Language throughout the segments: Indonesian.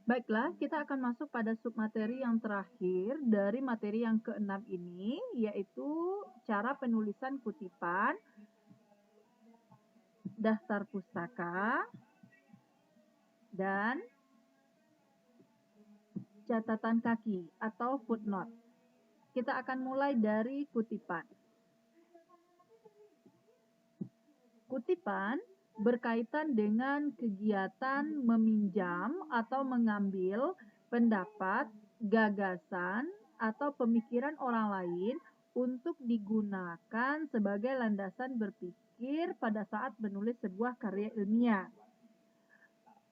Baiklah, kita akan masuk pada submateri yang terakhir dari materi yang keenam ini, yaitu cara penulisan kutipan, daftar pustaka, dan catatan kaki atau footnote. Kita akan mulai dari kutipan. Kutipan berkaitan dengan kegiatan meminjam atau mengambil pendapat, gagasan, atau pemikiran orang lain untuk digunakan sebagai landasan berpikir pada saat menulis sebuah karya ilmiah.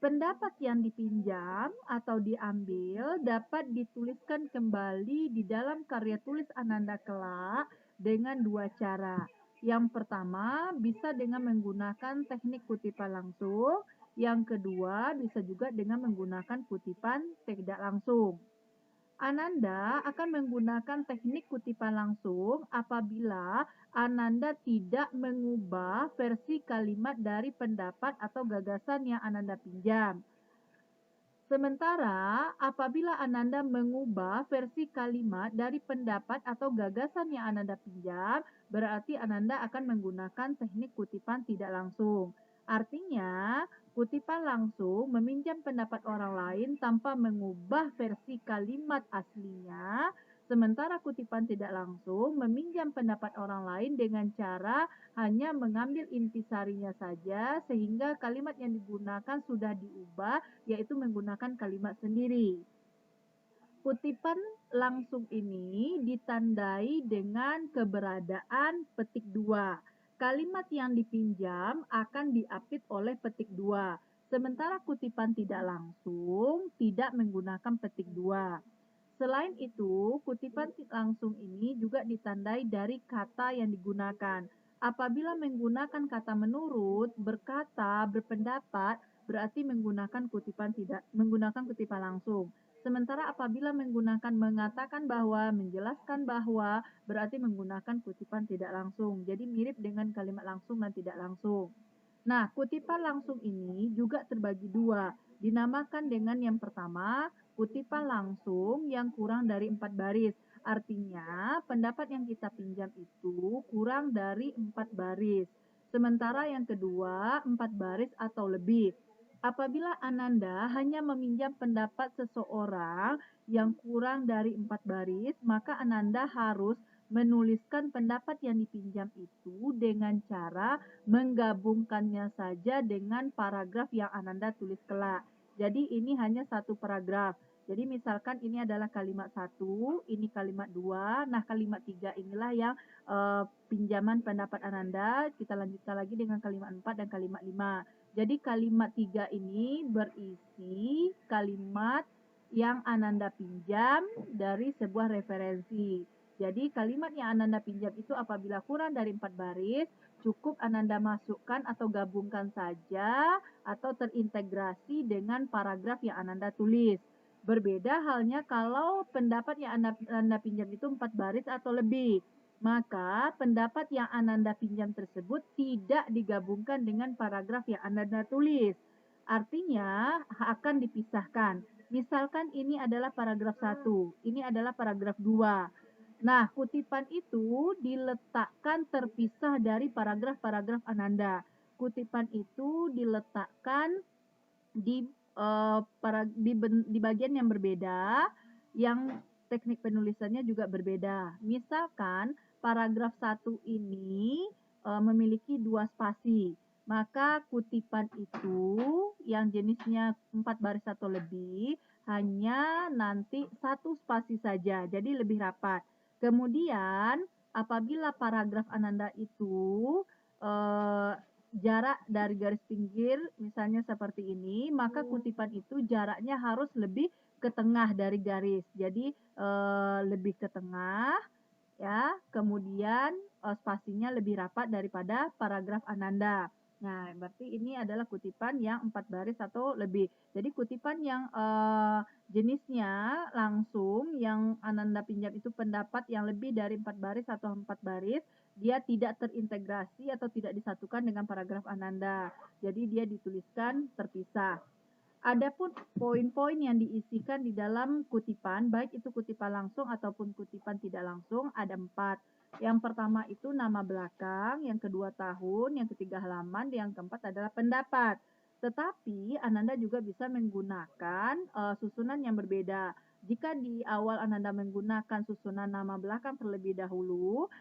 Pendapat yang dipinjam atau diambil dapat dituliskan kembali di dalam karya tulis Ananda kelak dengan dua cara. Yang pertama bisa dengan menggunakan teknik kutipan langsung, yang kedua bisa juga dengan menggunakan kutipan tidak langsung. Ananda akan menggunakan teknik kutipan langsung apabila Ananda tidak mengubah versi kalimat dari pendapat atau gagasan yang Ananda pinjam. Sementara apabila Ananda mengubah versi kalimat dari pendapat atau gagasan yang Ananda pinjam, berarti Ananda akan menggunakan teknik kutipan tidak langsung. Artinya, kutipan langsung meminjam pendapat orang lain tanpa mengubah versi kalimat aslinya, sementara kutipan tidak langsung meminjam pendapat orang lain dengan cara hanya mengambil intisarinya saja sehingga kalimat yang digunakan sudah diubah, yaitu menggunakan kalimat sendiri. Kutipan langsung ini ditandai dengan keberadaan petik 2. Kalimat yang dipinjam akan diapit oleh petik 2. Sementara kutipan tidak langsung tidak menggunakan petik 2. Selain itu, kutipan langsung ini juga ditandai dari kata yang digunakan. Apabila menggunakan kata menurut, berkata, berpendapat, berarti menggunakan kutipan langsung. Sementara apabila menggunakan mengatakan bahwa, menjelaskan bahwa, berarti menggunakan kutipan tidak langsung. Jadi mirip dengan kalimat langsung dan tidak langsung. Nah, kutipan langsung ini juga terbagi dua. Dinamakan dengan yang pertama, kutipan langsung yang kurang dari 4 baris. Artinya, pendapat yang kita pinjam itu kurang dari 4 baris. Sementara yang kedua, 4 baris atau lebih. Apabila Ananda hanya meminjam pendapat seseorang yang kurang dari 4 baris, maka Ananda harus menuliskan pendapat yang dipinjam itu dengan cara menggabungkannya saja dengan paragraf yang Ananda tulis kelak. Jadi ini hanya satu paragraf. Jadi misalkan ini adalah kalimat 1, ini kalimat 2, nah kalimat 3 inilah yang pinjaman pendapat Ananda. Kita lanjutkan lagi dengan kalimat 4 dan kalimat 5. Jadi kalimat 3 ini berisi kalimat yang Ananda pinjam dari sebuah referensi. Jadi kalimat yang Ananda pinjam itu apabila kurang dari 4 baris, cukup Ananda masukkan atau gabungkan saja atau terintegrasi dengan paragraf yang Ananda tulis. Berbeda halnya kalau pendapat yang Ananda pinjam itu 4 baris atau lebih. Maka pendapat yang Ananda pinjam tersebut tidak digabungkan dengan paragraf yang Ananda tulis. Artinya akan dipisahkan. Misalkan ini adalah paragraf 1, ini adalah paragraf 2. Nah, kutipan itu diletakkan terpisah dari paragraf-paragraf Ananda. Kutipan itu diletakkan di di bagian yang berbeda, yang teknik penulisannya juga berbeda. Misalkan paragraf 1 ini memiliki 2 spasi, maka kutipan itu yang jenisnya 4 baris atau lebih hanya nanti 1 spasi saja, jadi lebih rapat. Kemudian apabila paragraf Ananda itu jarak dari garis pinggir misalnya seperti ini, maka kutipan itu jaraknya harus lebih ke tengah dari garis. Jadi lebih ke tengah ya, kemudian spasinya lebih rapat daripada paragraf Ananda. Nah, berarti ini adalah kutipan yang 4 baris atau lebih. Jadi kutipan yang jenisnya langsung yang Ananda pinjam itu pendapat yang lebih dari 4 baris atau 4 baris, dia tidak terintegrasi atau tidak disatukan dengan paragraf Ananda. Jadi dia dituliskan terpisah. Adapun poin-poin yang diisikan di dalam kutipan, baik itu kutipan langsung ataupun kutipan tidak langsung, ada 4. Yang pertama itu nama belakang, yang kedua tahun, yang ketiga halaman, yang keempat adalah pendapat. Tetapi Ananda juga bisa menggunakan susunan yang berbeda. Jika di awal Ananda menggunakan susunan nama belakang terlebih dahulu,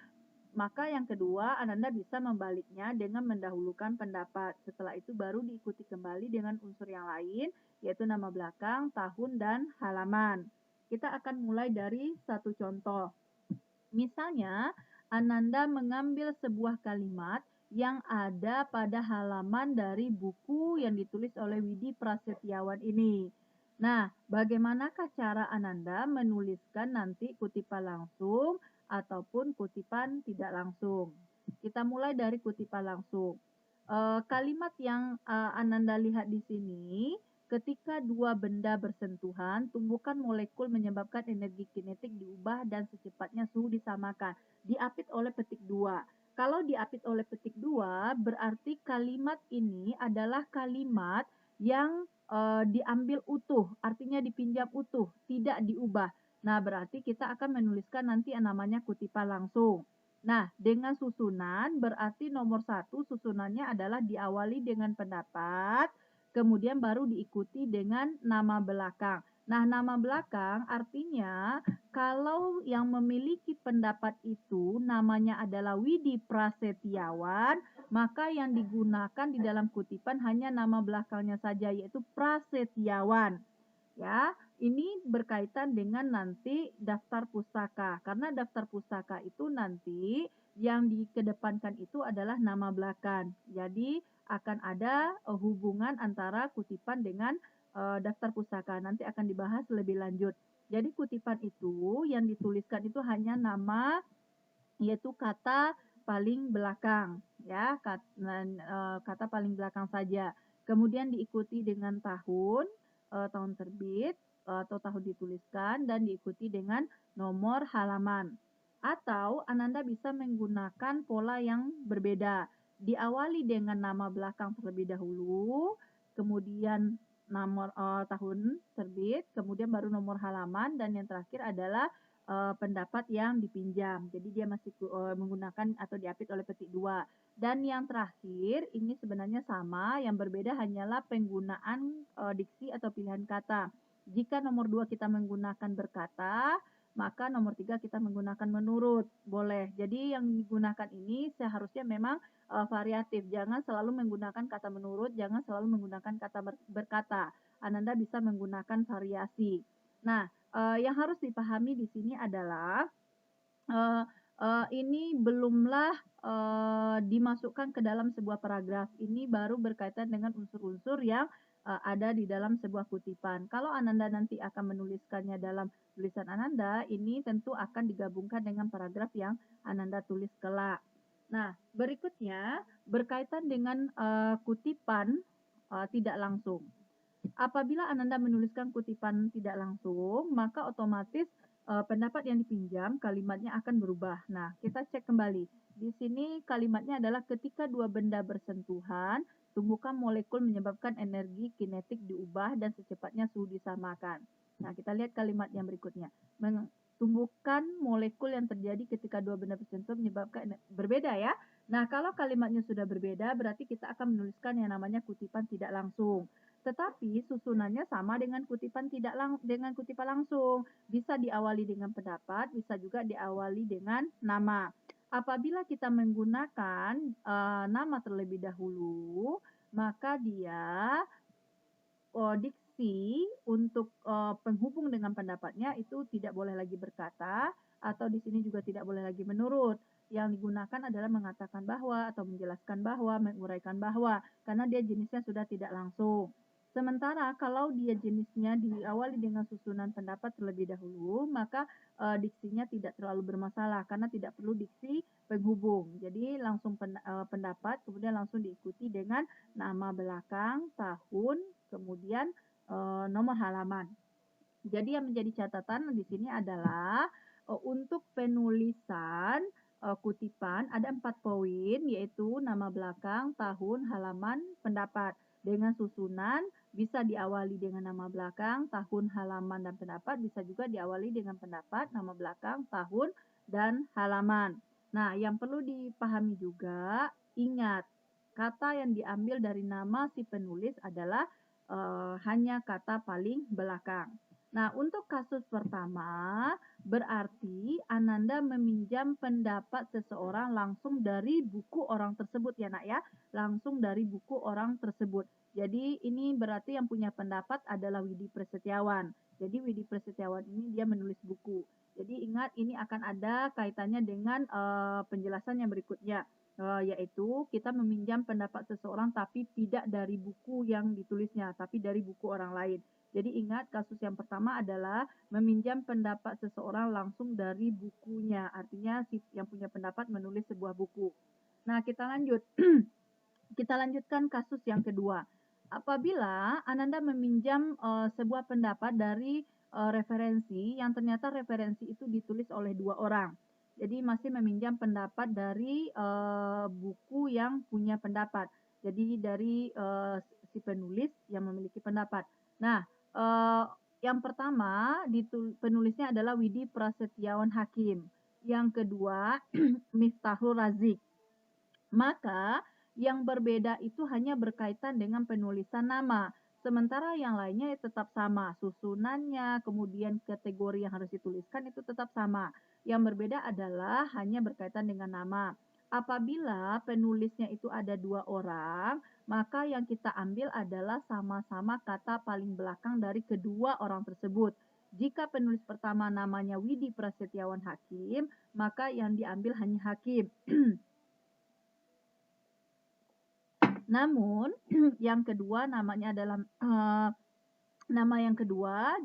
maka yang kedua, Ananda bisa membaliknya dengan mendahulukan pendapat. Setelah itu baru diikuti kembali dengan unsur yang lain, yaitu nama belakang, tahun, dan halaman. Kita akan mulai dari satu contoh. Misalnya, Ananda mengambil sebuah kalimat yang ada pada halaman dari buku yang ditulis oleh Widi Prasetyawan ini. Nah, bagaimanakah cara Ananda menuliskan nanti kutipan langsung ataupun kutipan tidak langsung? Kita mulai dari kutipan langsung. Kalimat yang Ananda lihat di sini, ketika dua benda bersentuhan, tumbukan molekul menyebabkan energi kinetik diubah dan secepatnya suhu disamakan. Diapit oleh petik 2. Kalau diapit oleh petik 2, berarti kalimat ini adalah kalimat yang diambil utuh, artinya dipinjam utuh, tidak diubah. Nah, berarti kita akan menuliskan nanti yang namanya kutipan langsung. Nah, dengan susunan berarti nomor 1 susunannya adalah diawali dengan pendapat, kemudian baru diikuti dengan nama belakang. Nah, nama belakang artinya kalau yang memiliki pendapat itu namanya adalah Widi Prasetyawan, maka yang digunakan di dalam kutipan hanya nama belakangnya saja, yaitu Prasetyawan. Ya, ini berkaitan dengan nanti daftar pustaka. Karena daftar pustaka itu nanti yang dikedepankan itu adalah nama belakang. Jadi akan ada hubungan antara kutipan dengan daftar pustaka. Nanti akan dibahas lebih lanjut. Jadi kutipan itu yang dituliskan itu hanya nama, yaitu kata paling belakang, ya, kata paling belakang saja. Kemudian diikuti dengan tahun, tahun terbit atau tahun dituliskan, dan diikuti dengan nomor halaman. Atau Ananda bisa menggunakan pola yang berbeda. Diawali dengan nama belakang terlebih dahulu, kemudian nomor tahun terbit, kemudian baru nomor halaman, dan yang terakhir adalah pendapat yang dipinjam. Jadi dia masih menggunakan atau diapit oleh petik 2. Dan yang terakhir ini sebenarnya sama, yang berbeda hanyalah penggunaan diksi atau pilihan kata. Jika nomor 2 kita menggunakan berkata, maka nomor 3 kita menggunakan menurut. Boleh. Jadi yang digunakan ini seharusnya memang variatif. Jangan selalu menggunakan kata menurut, jangan selalu menggunakan kata berkata. Ananda bisa menggunakan variasi. Nah, yang harus dipahami di sini adalah ini belumlah dimasukkan ke dalam sebuah paragraf. Ini baru berkaitan dengan unsur-unsur yang ada di dalam sebuah kutipan. Kalau Ananda nanti akan menuliskannya dalam tulisan Ananda, ini tentu akan digabungkan dengan paragraf yang Ananda tulis kelak. Nah, berikutnya berkaitan dengan kutipan tidak langsung. Apabila Ananda menuliskan kutipan tidak langsung, maka otomatis pendapat yang dipinjam kalimatnya akan berubah. Nah, kita cek kembali. Di sini kalimatnya adalah ketika dua benda bersentuhan, tumbukan molekul menyebabkan energi kinetik diubah dan secepatnya suhu disamakan. Nah, kita lihat kalimat yang berikutnya. Tumbukan molekul yang terjadi ketika dua benda bersentuhan menyebabkan berbeda ya. Nah, kalau kalimatnya sudah berbeda, berarti kita akan menuliskan yang namanya kutipan tidak langsung. Tetapi susunannya sama dengan kutipan langsung. Bisa diawali dengan pendapat, bisa juga diawali dengan nama. Apabila kita menggunakan nama terlebih dahulu, maka dia diksi untuk penghubung dengan pendapatnya itu tidak boleh lagi berkata, atau di sini juga tidak boleh lagi menurut. Yang digunakan adalah mengatakan bahwa atau menjelaskan bahwa, menguraikan bahwa, karena dia jenisnya sudah tidak langsung. Sementara kalau dia jenisnya diawali dengan susunan pendapat terlebih dahulu, maka diksinya tidak terlalu bermasalah karena tidak perlu diksi penghubung. Jadi langsung pendapat, kemudian langsung diikuti dengan nama belakang, tahun, kemudian nomor halaman. Jadi yang menjadi catatan di sini adalah untuk penulisan kutipan ada 4 poin, yaitu nama belakang, tahun, halaman, pendapat dengan susunan bisa diawali dengan nama belakang, tahun, halaman, dan pendapat. Bisa juga diawali dengan pendapat, nama belakang, tahun, dan halaman. Nah, yang perlu dipahami juga, ingat, kata yang diambil dari nama si penulis adalah hanya kata paling belakang. Nah, untuk kasus pertama, berarti Ananda meminjam pendapat seseorang langsung dari buku orang tersebut ya nak ya, langsung dari buku orang tersebut. Jadi ini berarti yang punya pendapat adalah Widi Prasetyawan. Jadi Widi Prasetyawan ini dia menulis buku. Jadi ingat ini akan ada kaitannya dengan penjelasan yang berikutnya. Yaitu kita meminjam pendapat seseorang tapi tidak dari buku yang ditulisnya, tapi dari buku orang lain. Jadi ingat kasus yang pertama adalah meminjam pendapat seseorang langsung dari bukunya. Artinya si yang punya pendapat menulis sebuah buku. Nah, kita lanjut. Kita lanjutkan kasus yang kedua. Apabila Ananda meminjam sebuah pendapat dari referensi yang ternyata referensi itu ditulis oleh dua orang. Jadi masih meminjam pendapat dari buku yang punya pendapat. Jadi dari si penulis yang memiliki pendapat. Nah, yang pertama penulisnya adalah Widi Prasetyawan Hakim. Yang kedua Miftahul Razik. Maka yang berbeda itu hanya berkaitan dengan penulisan nama. Sementara yang lainnya tetap sama, susunannya, kemudian kategori yang harus dituliskan itu tetap sama. Yang berbeda adalah hanya berkaitan dengan nama. Apabila penulisnya itu ada dua orang, maka yang kita ambil adalah sama-sama kata paling belakang dari kedua orang tersebut. Jika penulis pertama namanya Widi Prasetyawan Hakim, maka yang diambil hanya Hakim. Namun yang kedua namanya adalah nama yang kedua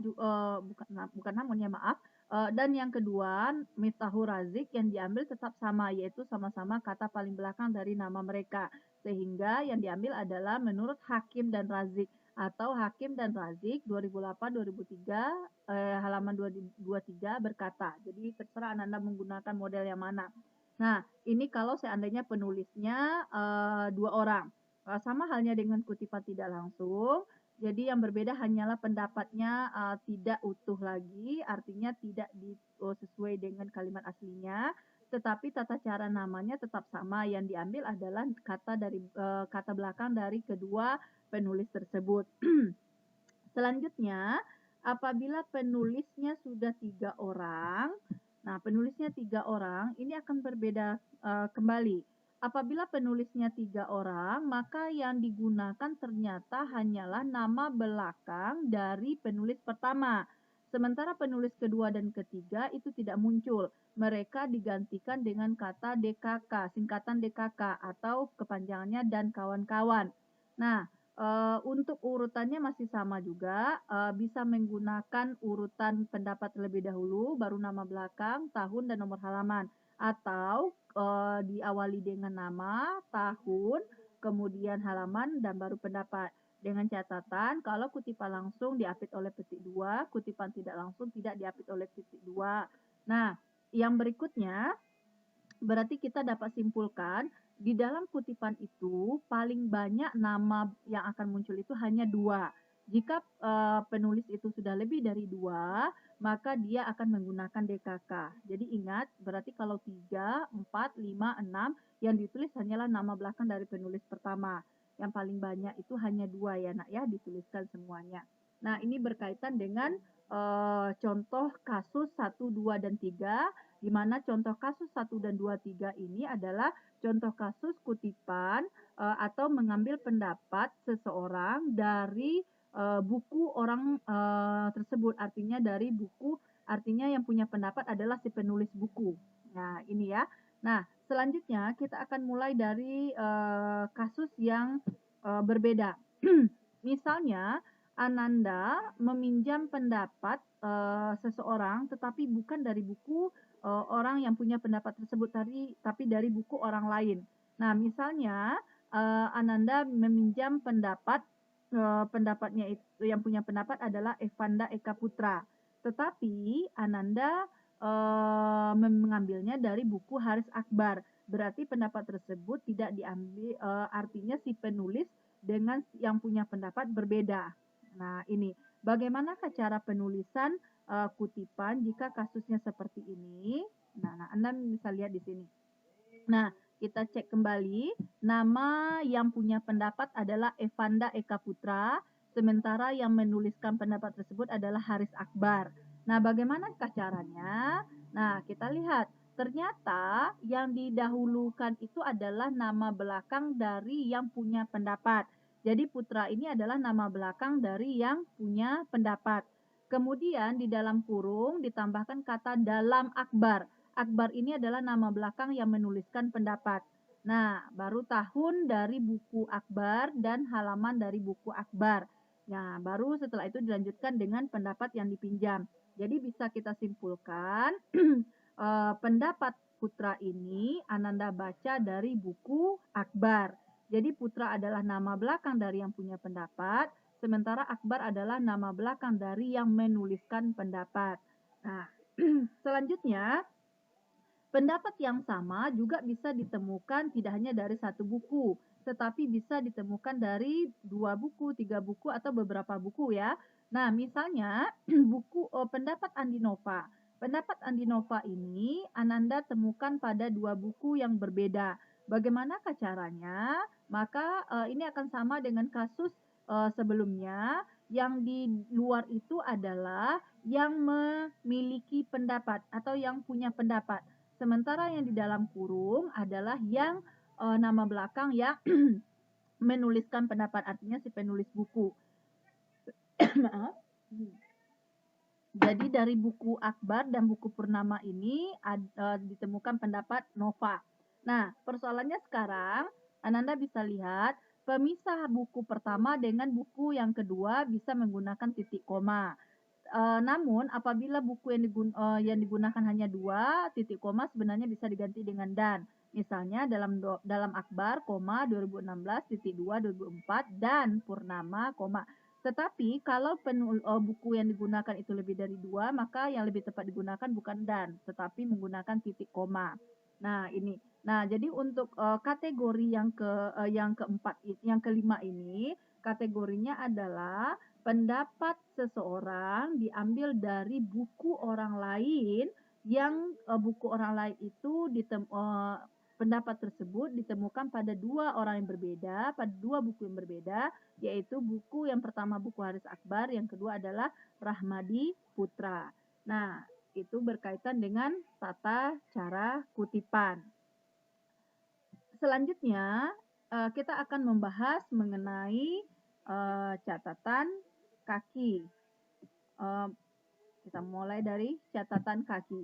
bukan namun ya maaf, dan yang kedua Miftahul Razik yang diambil tetap sama, yaitu sama-sama kata paling belakang dari nama mereka, sehingga yang diambil adalah menurut Hakim dan Razik atau Hakim dan Razik 2008-2003 halaman 223 berkata. Jadi terserah Anda menggunakan model yang mana. Nah, ini kalau seandainya penulisnya dua orang. Sama halnya dengan kutipan tidak langsung. Jadi yang berbeda hanyalah pendapatnya tidak utuh lagi, artinya tidak sesuai dengan kalimat aslinya, tetapi tata cara namanya tetap sama. Yang diambil adalah kata belakang dari kedua penulis tersebut. Selanjutnya, apabila penulisnya sudah 3 orang, nah penulisnya 3 orang, ini akan berbeda kembali. Apabila penulisnya 3 orang, maka yang digunakan ternyata hanyalah nama belakang dari penulis pertama. Sementara penulis kedua dan ketiga itu tidak muncul. Mereka digantikan dengan kata DKK, singkatan DKK atau kepanjangannya dan kawan-kawan. Nah, untuk urutannya masih sama juga, bisa menggunakan urutan pendapat terlebih dahulu, baru nama belakang, tahun, dan nomor halaman. Atau diawali dengan nama, tahun, kemudian halaman, dan baru pendapat. Dengan catatan, kalau kutipan langsung diapit oleh petik 2, kutipan tidak langsung tidak diapit oleh petik 2. Nah, yang berikutnya, berarti kita dapat simpulkan di dalam kutipan itu paling banyak nama yang akan muncul itu hanya 2. Jika penulis itu sudah lebih dari 2, maka dia akan menggunakan DKK. Jadi ingat, berarti kalau 3, 4, 5, 6 yang ditulis hanyalah nama belakang dari penulis pertama. Yang paling banyak itu hanya 2 ya nak ya, dituliskan semuanya. Nah, ini berkaitan dengan contoh kasus 1, 2, dan 3, di mana contoh kasus 1 dan 2, 3 ini adalah contoh kasus kutipan atau mengambil pendapat seseorang dari buku orang tersebut. Artinya dari buku, artinya yang punya pendapat adalah si penulis buku. Nah, ini ya. Nah, selanjutnya kita akan mulai dari kasus yang berbeda. Misalnya, Ananda meminjam pendapat seseorang tetapi bukan dari buku orang yang punya pendapat tersebut tapi dari buku orang lain. Nah, misalnya Ananda meminjam pendapatnya itu yang punya pendapat adalah Evanda Eka Putra. Tetapi Ananda mengambilnya dari buku Haris Akbar. Berarti pendapat tersebut tidak diambil, artinya si penulis dengan yang punya pendapat berbeda. Nah, ini bagaimanakah cara penulisan kutipan jika kasusnya seperti ini? Nah, Anda bisa lihat di sini. Nah, kita cek kembali. Nama yang punya pendapat adalah Evanda Eka Putra, sementara yang menuliskan pendapat tersebut adalah Haris Akbar. Nah, bagaimanakah caranya? Nah, kita lihat. Ternyata yang didahulukan itu adalah nama belakang dari yang punya pendapat. Jadi Putra ini adalah nama belakang dari yang punya pendapat. Kemudian di dalam kurung ditambahkan kata dalam Akbar. Akbar ini adalah nama belakang yang menuliskan pendapat. Nah, baru tahun dari buku Akbar dan halaman dari buku Akbar. Nah, baru setelah itu dilanjutkan dengan pendapat yang dipinjam. Jadi bisa kita simpulkan pendapat Putra ini Ananda baca dari buku Akbar. Jadi Putra adalah nama belakang dari yang punya pendapat, sementara Akbar adalah nama belakang dari yang menuliskan pendapat. Nah, selanjutnya pendapat yang sama juga bisa ditemukan tidak hanya dari satu buku, tetapi bisa ditemukan dari 2 buku, 3 buku, atau beberapa buku ya. Nah, misalnya buku pendapat Andinova. Pendapat Andinova ini Ananda temukan pada 2 buku yang berbeda. Bagaimanakah caranya? Maka ini akan sama dengan kasus sebelumnya. Yang di luar itu adalah yang memiliki pendapat atau yang punya pendapat. Sementara yang di dalam kurung adalah yang nama belakang yang menuliskan pendapat, artinya si penulis buku. Maaf. Jadi dari buku Akbar dan buku Purnama ini ditemukan pendapat Nova. Nah, persoalannya sekarang Ananda bisa lihat pemisah buku pertama dengan buku yang kedua bisa menggunakan titik koma. Namun apabila buku yang digunakan hanya 2, titik koma sebenarnya bisa diganti dengan dan. Misalnya dalam Akbar, 2016, titik 2, 2004, dan Purnama, Tetapi kalau buku yang digunakan itu lebih dari 2, maka yang lebih tepat digunakan bukan dan, tetapi menggunakan titik koma. Nah, ini. Nah, jadi untuk kategori yang kelima ini, kategorinya adalah pendapat seseorang diambil dari buku orang lain yang buku orang lain itu pendapat tersebut ditemukan pada 2 orang yang berbeda, pada 2 buku yang berbeda, yaitu buku yang pertama buku Haris Akbar, yang kedua adalah Rahmadi Putra. Nah, itu berkaitan dengan tata cara kutipan. Selanjutnya, kita akan membahas mengenai catatan kaki. Kita mulai dari catatan kaki.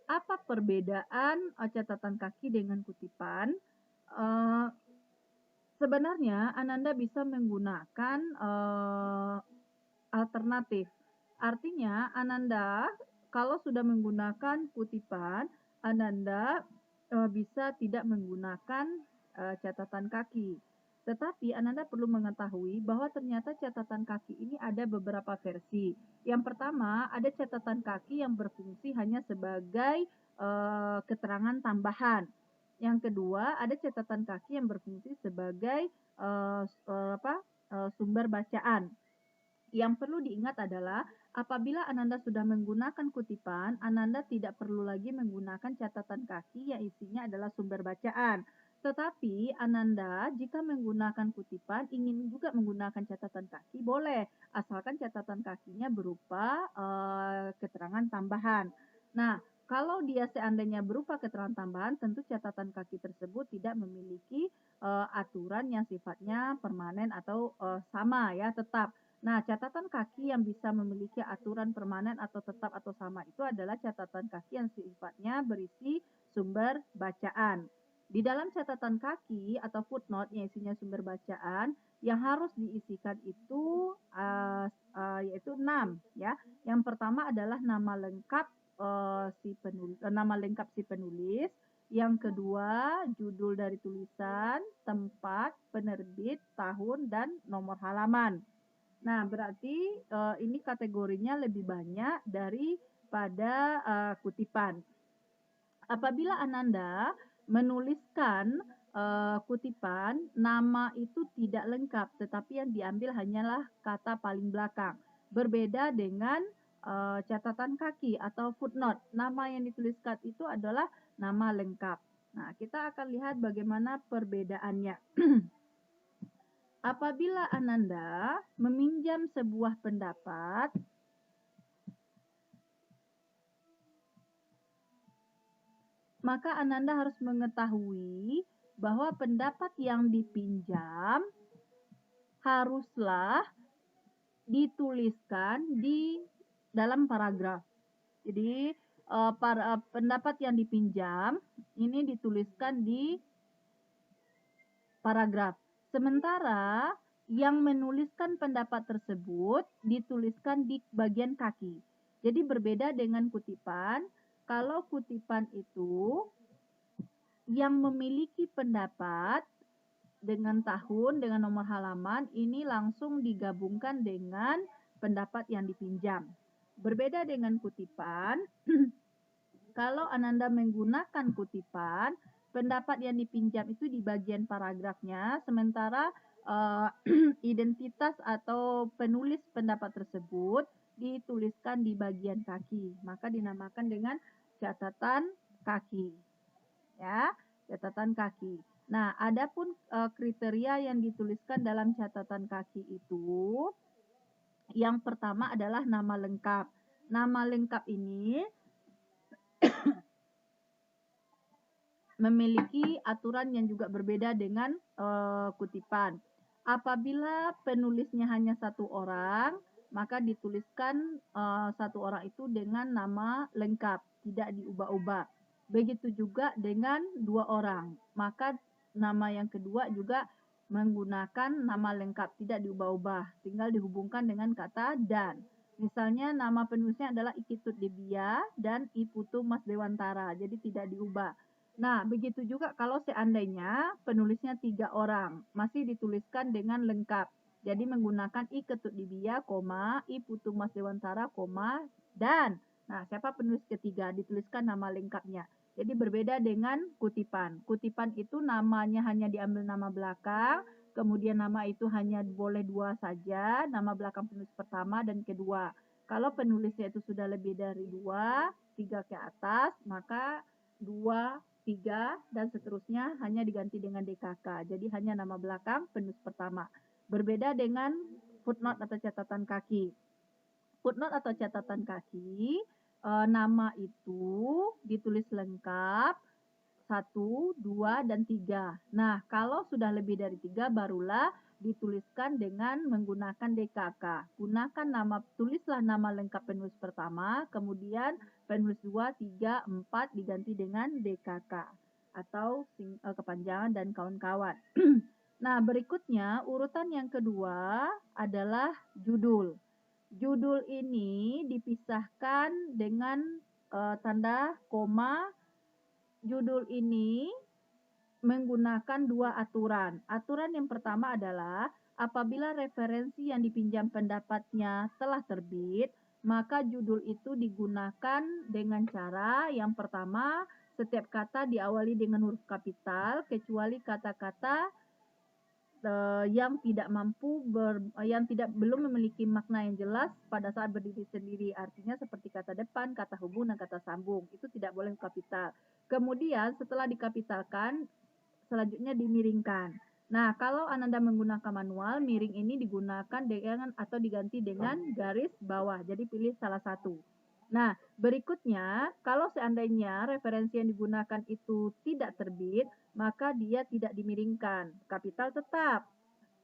Apa perbedaan catatan kaki dengan kutipan? Sebenarnya Ananda bisa menggunakan alternatif. Artinya Ananda kalau sudah menggunakan kutipan, Ananda bisa tidak menggunakan catatan kaki. Tetapi Ananda perlu mengetahui bahwa ternyata catatan kaki ini ada beberapa versi. Yang pertama, ada catatan kaki yang berfungsi hanya sebagai keterangan tambahan. Yang kedua, ada catatan kaki yang berfungsi sebagai sumber bacaan. Yang perlu diingat adalah apabila Ananda sudah menggunakan kutipan, Ananda tidak perlu lagi menggunakan catatan kaki yang isinya adalah sumber bacaan. Tetapi Ananda jika menggunakan kutipan ingin juga menggunakan catatan kaki, boleh, asalkan catatan kakinya berupa keterangan tambahan. Nah, kalau dia seandainya berupa keterangan tambahan, tentu catatan kaki tersebut tidak memiliki aturan yang sifatnya permanen atau sama ya, tetap. Nah, catatan kaki yang bisa memiliki aturan permanen atau tetap atau sama itu adalah catatan kaki yang sifatnya berisi sumber bacaan. Di dalam catatan kaki atau footnote yang isinya sumber bacaan, yang harus diisikan itu yaitu 6 ya. Yang pertama adalah nama lengkap si penulis. Yang kedua, judul dari tulisan, tempat, penerbit, tahun, dan nomor halaman. Nah, berarti ini kategorinya lebih banyak daripada kutipan. Apabila Ananda menuliskan kutipan, nama itu tidak lengkap, tetapi yang diambil hanyalah kata paling belakang. Berbeda dengan catatan kaki atau footnote. Nama yang dituliskan itu adalah nama lengkap. Nah, kita akan lihat bagaimana perbedaannya. Apabila Ananda meminjam sebuah pendapat, maka Ananda harus mengetahui bahwa pendapat yang dipinjam haruslah dituliskan di dalam paragraf. Jadi pendapat yang dipinjam ini dituliskan di paragraf. Sementara yang menuliskan pendapat tersebut dituliskan di bagian kaki. Jadi berbeda dengan kutipan. Kalau kutipan itu yang memiliki pendapat dengan tahun, dengan nomor halaman, ini langsung digabungkan dengan pendapat yang dipinjam. Berbeda dengan kutipan, kalau Ananda menggunakan kutipan, pendapat yang dipinjam itu di bagian paragrafnya, sementara identitas atau penulis pendapat tersebut dituliskan di bagian kaki. Maka dinamakan dengan catatan kaki. Ya, catatan kaki. Nah, adapun kriteria yang dituliskan dalam catatan kaki itu, yang pertama adalah nama lengkap. Nama lengkap ini memiliki aturan yang juga berbeda dengan kutipan. Apabila penulisnya hanya satu orang, maka dituliskan satu orang itu dengan nama lengkap, tidak diubah-ubah. Begitu juga dengan dua orang, maka nama yang kedua juga menggunakan nama lengkap, tidak diubah-ubah, tinggal dihubungkan dengan kata dan. Misalnya nama penulisnya adalah Ikitut Debia dan Iputu Mas Dewantara, jadi tidak diubah. Nah, begitu juga kalau seandainya penulisnya 3 orang, masih dituliskan dengan lengkap. Jadi menggunakan I Ketut Dibia, I Putu Mas Dewantara, dan. Nah, siapa penulis ketiga? Dituliskan nama lengkapnya. Jadi berbeda dengan kutipan. Kutipan itu namanya hanya diambil nama belakang, kemudian nama itu hanya boleh 2 saja, nama belakang penulis pertama dan kedua. Kalau penulisnya itu sudah lebih dari 2, 3 ke atas, maka 2, 3, dan seterusnya hanya diganti dengan DKK. Jadi hanya nama belakang penulis pertama. Berbeda dengan footnote atau catatan kaki. Footnote atau catatan kaki, nama itu ditulis lengkap 1, 2, dan 3. Nah, kalau sudah lebih dari 3 barulah dituliskan dengan menggunakan DKK. Tulislah nama lengkap penulis pertama, kemudian penulis 2, 3, 4 diganti dengan DKK atau kepanjangan dan kawan-kawan. Nah, berikutnya urutan yang kedua adalah judul. Judul ini dipisahkan dengan tanda koma. Judul ini menggunakan 2 aturan. Aturan yang pertama adalah apabila referensi yang dipinjam pendapatnya telah terbit, maka judul itu digunakan dengan cara yang pertama, setiap kata diawali dengan huruf kapital, kecuali kata-kata yang belum memiliki makna yang jelas pada saat berdiri sendiri. Artinya seperti kata depan, kata hubung, dan kata sambung. Itu tidak boleh kapital. Kemudian setelah dikapitalkan, selanjutnya dimiringkan. Nah, kalau Ananda menggunakan manual, miring ini digunakan dengan atau diganti dengan garis bawah. Jadi pilih salah satu. Nah, berikutnya, kalau seandainya referensi yang digunakan itu tidak terbit, maka dia tidak dimiringkan. Kapital tetap.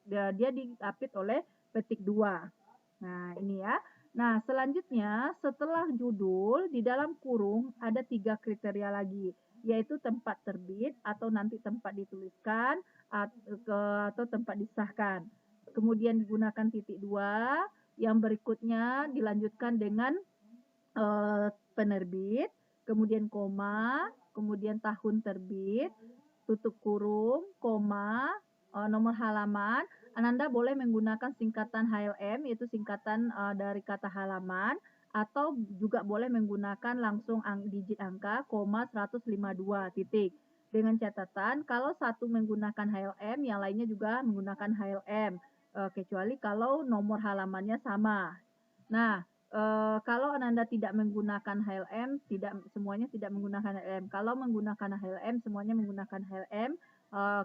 Dia diapit oleh petik 2. Nah, ini ya. Nah, selanjutnya setelah judul, di dalam kurung ada 3 kriteria lagi, yaitu tempat terbit atau nanti tempat dituliskan atau tempat disahkan. Kemudian digunakan titik 2, yang berikutnya dilanjutkan dengan penerbit, kemudian koma, kemudian tahun terbit, tutup kurung, koma, nomor halaman. Ananda boleh menggunakan singkatan HLM, yaitu singkatan dari kata halaman, atau juga boleh menggunakan langsung digit angka, 152, titik. Dengan catatan kalau satu menggunakan HLM, yang lainnya juga menggunakan HLM, kecuali kalau nomor halamannya sama. Nah, kalau Ananda tidak menggunakan HLM, semuanya tidak menggunakan HLM. Kalau menggunakan HLM, semuanya menggunakan HLM,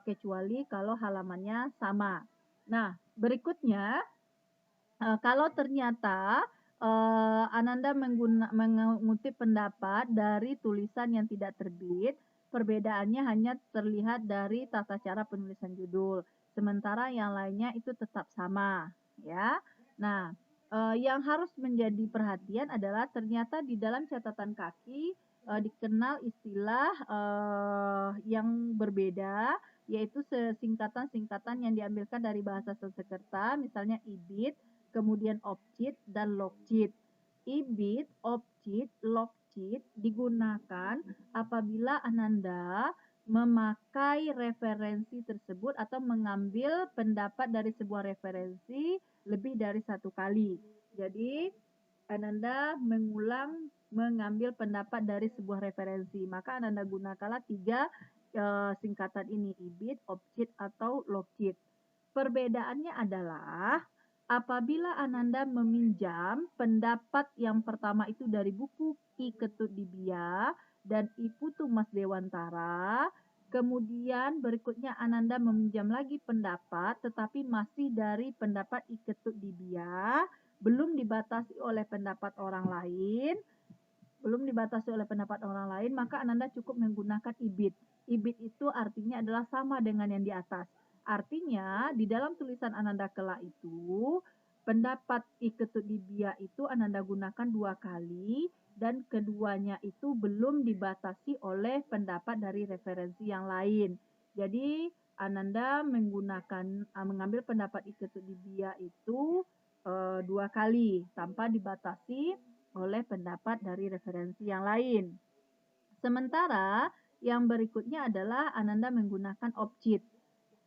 kecuali kalau halamannya sama. Nah, berikutnya, kalau ternyata, Ananda mengutip pendapat dari tulisan yang tidak terbit, perbedaannya hanya terlihat dari tata cara penulisan judul, sementara yang lainnya itu tetap sama, ya. Nah, yang harus menjadi perhatian adalah ternyata di dalam catatan kaki, dikenal istilah, yang berbeda, yaitu singkatan-singkatan yang diambilkan dari bahasa Sanskerta, misalnya IBIT, kemudian OBJIT dan LOGJIT. IBIT, OBJIT, LOGJIT digunakan apabila Ananda memakai referensi tersebut atau mengambil pendapat dari sebuah referensi lebih dari satu kali. Jadi, Ananda mengambil pendapat dari sebuah referensi. Maka Ananda gunakanlah 3 singkatan ini, IBIT, OBJIT, atau LOGJIT. Perbedaannya adalah apabila Ananda meminjam pendapat yang pertama itu dari buku Ki Ketut Dibia dan I Putu Mas Dewantara, kemudian berikutnya Ananda meminjam lagi pendapat tetapi masih dari pendapat I Ketut Dibia, belum dibatasi oleh pendapat orang lain, maka Ananda cukup menggunakan IBIT. IBIT itu artinya adalah sama dengan yang di atas. Artinya, di dalam tulisan Ananda kelak itu, pendapat I Ketut Dibia itu Ananda gunakan 2 kali, dan keduanya itu belum dibatasi oleh pendapat dari referensi yang lain. Jadi, Ananda mengambil pendapat I Ketut Dibia itu 2 kali, tanpa dibatasi oleh pendapat dari referensi yang lain. Sementara yang berikutnya adalah Ananda menggunakan OBJIT.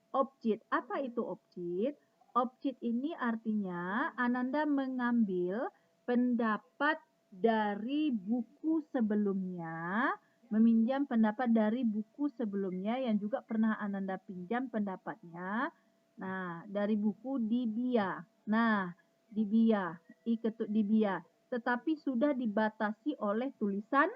OBJIT, apa itu OBJIT? OBJIT ini artinya Ananda mengambil pendapat dari buku sebelumnya, meminjam pendapat dari buku sebelumnya yang juga pernah Ananda pinjam pendapatnya. Nah, dari buku Dibia. Nah, Dibia, I Ketut Dibia. Tetapi sudah dibatasi oleh tulisan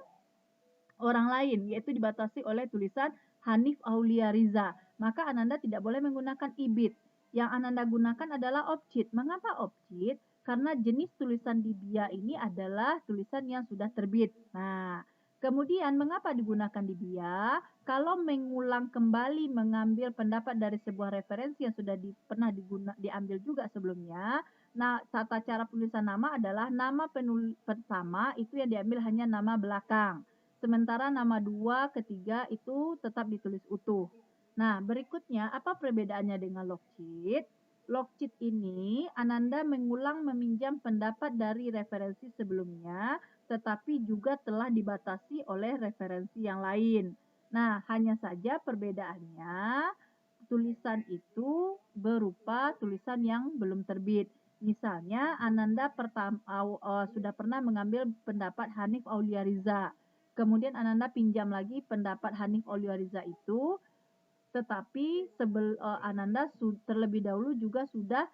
orang lain, yaitu dibatasi oleh tulisan Hanif Aulia Riza. Maka Ananda tidak boleh menggunakan IBIT. Yang Ananda gunakan adalah OBJIT. Mengapa OBJIT? Karena jenis tulisan Dibia ini adalah tulisan yang sudah terbit. Nah, kemudian mengapa digunakan Dibia? Kalau mengulang kembali mengambil pendapat dari sebuah referensi yang sudah pernah diambil juga sebelumnya, nah tata cara penulisan nama adalah nama penulis pertama itu yang diambil hanya nama belakang. Sementara nama 2, ketiga itu tetap ditulis utuh. Nah, berikutnya apa perbedaannya dengan LOGJIT? LOGJIT ini Ananda mengulang meminjam pendapat dari referensi sebelumnya, tetapi juga telah dibatasi oleh referensi yang lain. Nah, hanya saja perbedaannya tulisan itu berupa tulisan yang belum terbit. Misalnya, Ananda sudah pernah mengambil pendapat Hanif Aulia Riza. Kemudian Ananda pinjam lagi pendapat Hanif Aulia Riza itu, tetapi Ananda terlebih dahulu juga sudah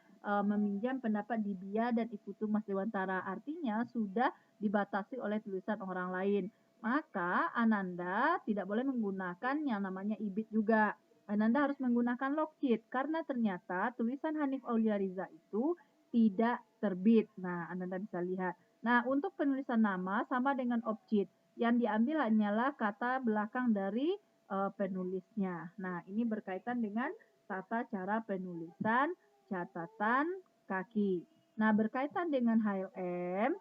meminjam pendapat Dibia dan I Putu Mas Dewantara. Artinya sudah dibatasi oleh tulisan orang lain. Maka Ananda tidak boleh menggunakan yang namanya IBIT juga. Ananda harus menggunakan LOGJIT karena ternyata tulisan Hanif Aulia Riza itu tidak terbit. Nah, Ananda bisa lihat. Nah, untuk penulisan nama sama dengan OBJIT. Yang diambil hanyalah kata belakang dari penulisnya. Nah, ini berkaitan dengan tata cara penulisan catatan kaki. Nah, berkaitan dengan HLM,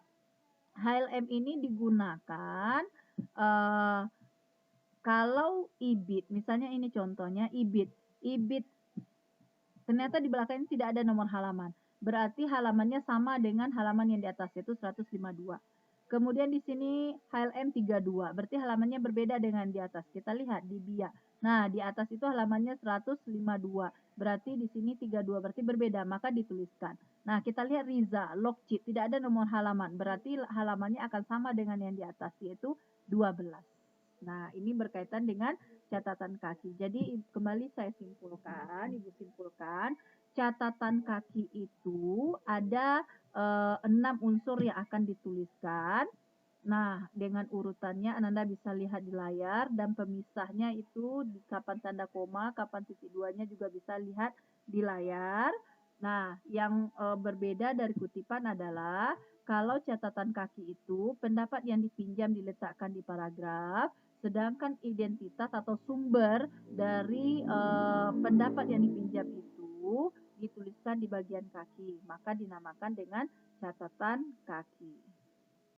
HLM ini digunakan kalau IBIT, misalnya ini contohnya IBIT. IBIT ternyata di belakangnya tidak ada nomor halaman. Berarti halamannya sama dengan halaman yang di atas, yaitu 152. Kemudian di sini HLM 32, berarti halamannya berbeda dengan di atas. Kita lihat di BIA. Nah, di atas itu halamannya 152. Berarti di sini 32, berarti berbeda, maka dituliskan. Nah, kita lihat Riza, LOGJIT, tidak ada nomor halaman. Berarti halamannya akan sama dengan yang di atas, yaitu 12. Nah, ini berkaitan dengan catatan kaki. Jadi, kembali saya simpulkan, Ibu simpulkan, catatan kaki itu ada 6 unsur yang akan dituliskan. Nah, dengan urutannya Ananda bisa lihat di layar dan pemisahnya itu di kapan tanda koma, kapan titik duanya juga bisa lihat di layar. Nah, yang berbeda dari kutipan adalah kalau catatan kaki itu pendapat yang dipinjam diletakkan di paragraf, sedangkan identitas atau sumber dari pendapat yang dipinjam itu dituliskan di bagian kaki, maka dinamakan dengan catatan kaki.